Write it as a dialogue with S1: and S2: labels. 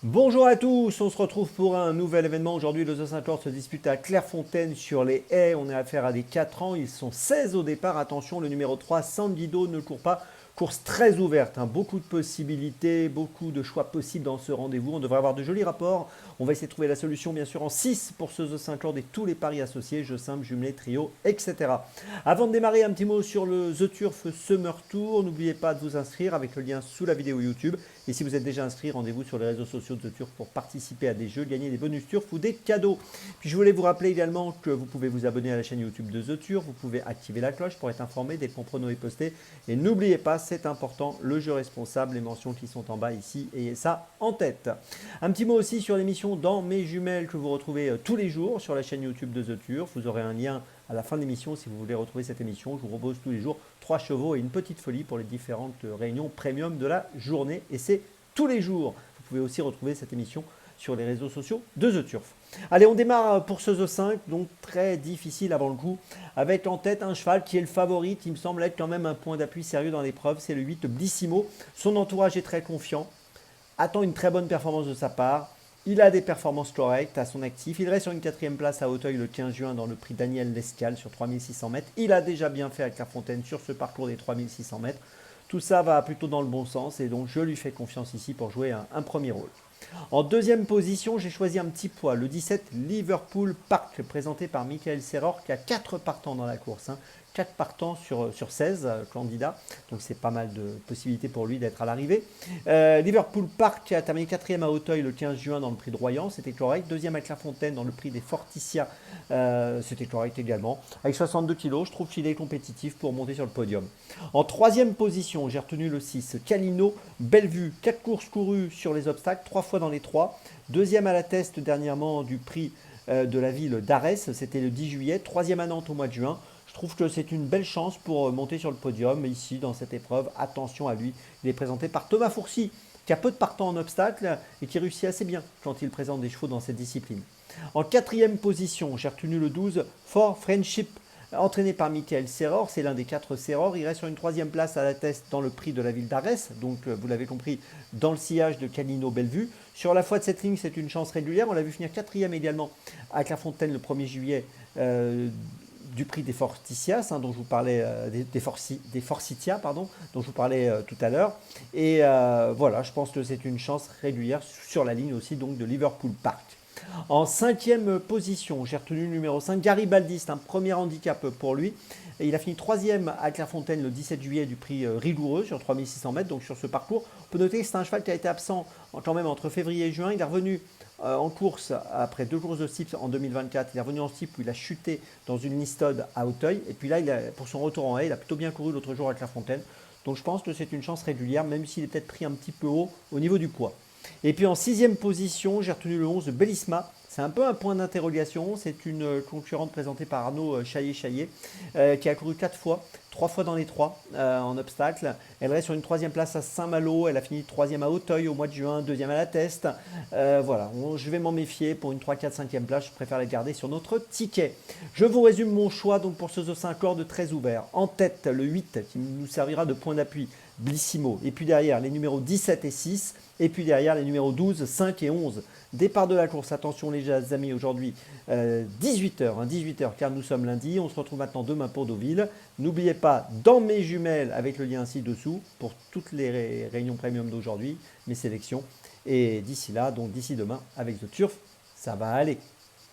S1: Bonjour à tous, on se retrouve pour un nouvel événement. Aujourd'hui, le The 50 se dispute à Clairefontaine sur les haies. On a affaire à des 4 ans, ils sont 16 au départ. Attention, le numéro 3, San Guido, ne court pas. Course très ouverte, hein. Beaucoup de possibilités, beaucoup de choix possibles dans ce rendez-vous. On devrait avoir de jolis rapports. On va essayer de trouver la solution bien sûr en 6 pour ce The 50 et tous les paris associés, jeux simples, jumelés, trio, etc. Avant de démarrer, un petit mot sur le The Turf Summer Tour. N'oubliez pas de vous inscrire avec le lien sous la vidéo YouTube. Et si vous êtes déjà inscrit, rendez-vous sur les réseaux sociaux de The Turf pour participer à des jeux, gagner des bonus Turf ou des cadeaux. Puis je voulais vous rappeler également que vous pouvez vous abonner à la chaîne YouTube de The Turf. Vous pouvez activer la cloche pour être informé dès que mon prono est posté. Et n'oubliez pas, c'est important, le jeu responsable, les mentions qui sont en bas ici, ayez ça en tête. Un petit mot aussi sur l'émission Dans mes jumelles que vous retrouvez tous les jours sur la chaîne YouTube de The Turf. Vous aurez un lien à la fin de l'émission si vous voulez retrouver cette émission. Je vous propose tous les jours 3 chevaux et une petite folie pour les différentes réunions premium de la journée. Et c'est tous les jours. Vous pouvez aussi retrouver cette émission sur les réseaux sociaux de The Turf. Allez, on démarre pour ce The 5, donc très difficile avant le coup, avec en tête un cheval qui est le favori, qui me semble être quand même un point d'appui sérieux dans l'épreuve, c'est le 8 Blissimo. Son entourage est très confiant, attend une très bonne performance de sa part. Il a des performances correctes à son actif. Il reste sur une 4e place à Auteuil le 15 juin dans le prix Daniel Lescal sur 3600 mètres. Il a déjà bien fait à Clairefontaine sur ce parcours des 3600 mètres. Tout ça va plutôt dans le bon sens et donc je lui fais confiance ici pour jouer un premier rôle. En deuxième position, j'ai choisi un petit poids, le 17 Liverpool Park, présenté par Michael Serror, qui a 4 partants dans la course. 4 partants sur 16 candidats, donc c'est pas mal de possibilités pour lui d'être à l'arrivée. Liverpool Park a terminé 4e à Auteuil le 15 juin dans le prix de Royan, c'était correct. 2e à Clairefontaine dans le prix des Forticia, c'était correct également. Avec 62 kg, je trouve qu'il est compétitif pour monter sur le podium. En 3e position, j'ai retenu le 6 Calino Bellevue, 4 courses courues sur les obstacles, 3 fois dans les 3. 2e à la test dernièrement du prix de la ville d'Arès, c'était le 10 juillet. 3e à Nantes au mois de juin. Je trouve que c'est une belle chance pour monter sur le podium. Ici, dans cette épreuve, attention à lui. Il est présenté par Thomas Fourcy, qui a peu de partants en obstacle et qui réussit assez bien quand il présente des chevaux dans cette discipline. En 4e position, j'ai retenu le 12 For Friendship, entraîné par Michael Serror. C'est l'un des 4 Serror. Il reste sur une 3e place à la test dans le prix de la ville d'Arès. Donc, vous l'avez compris, dans le sillage de Calino Bellevue. Sur la foi de cette ligne, c'est une chance régulière. On l'a vu finir 4e également à Clairefontaine le 1er juillet. Du prix des Forticias, dont je vous parlais, des Forsythia, pardon, dont je vous parlais tout à l'heure. Et voilà, je pense que c'est une chance régulière sur la ligne aussi donc de Liverpool Park. En 5e position, j'ai retenu le numéro 5, Garibaldi, c'est un premier handicap pour lui. Et il a fini 3e à Clairefontaine le 17 juillet du prix Rigoureux sur 3600 mètres, donc sur ce parcours. On peut noter que c'est un cheval qui a été absent quand même entre février et juin. Il est revenu en course après 2 courses de steeps en 2024. Il est revenu en steep où il a chuté dans une listode à Auteuil. Et puis là, pour son retour en haie, il a plutôt bien couru l'autre jour à Clairefontaine. Donc je pense que c'est une chance régulière, même s'il est peut-être pris un petit peu haut au niveau du poids. Et puis en 6e position, j'ai retenu le 11 Bellisma. C'est un peu un point d'interrogation. C'est une concurrente présentée par Arnaud Chaillet, qui a couru 4 fois, 3 fois dans les 3 en obstacle. Elle reste sur une 3e place à Saint-Malo. Elle a fini 3e à Auteuil au mois de juin, 2e à la Teste. Voilà, je vais m'en méfier. Pour une 3, 4, 5e place, je préfère la garder sur notre ticket. Je vous résume mon choix donc pour ce The 5 cordes très ouvert. En tête, le 8 qui nous servira de point d'appui, Blissimo. Et puis derrière, les numéros 17 et 6. Et puis derrière, les numéros 12, 5 et 11. Départ de la course, attention les amis, aujourd'hui 18h, 18h car nous sommes lundi. On se retrouve maintenant demain pour Deauville. N'oubliez pas, dans mes jumelles, avec le lien ci-dessous, pour toutes les réunions premium d'aujourd'hui, mes sélections. Et d'ici là, donc d'ici demain, avec The Turf, ça va aller.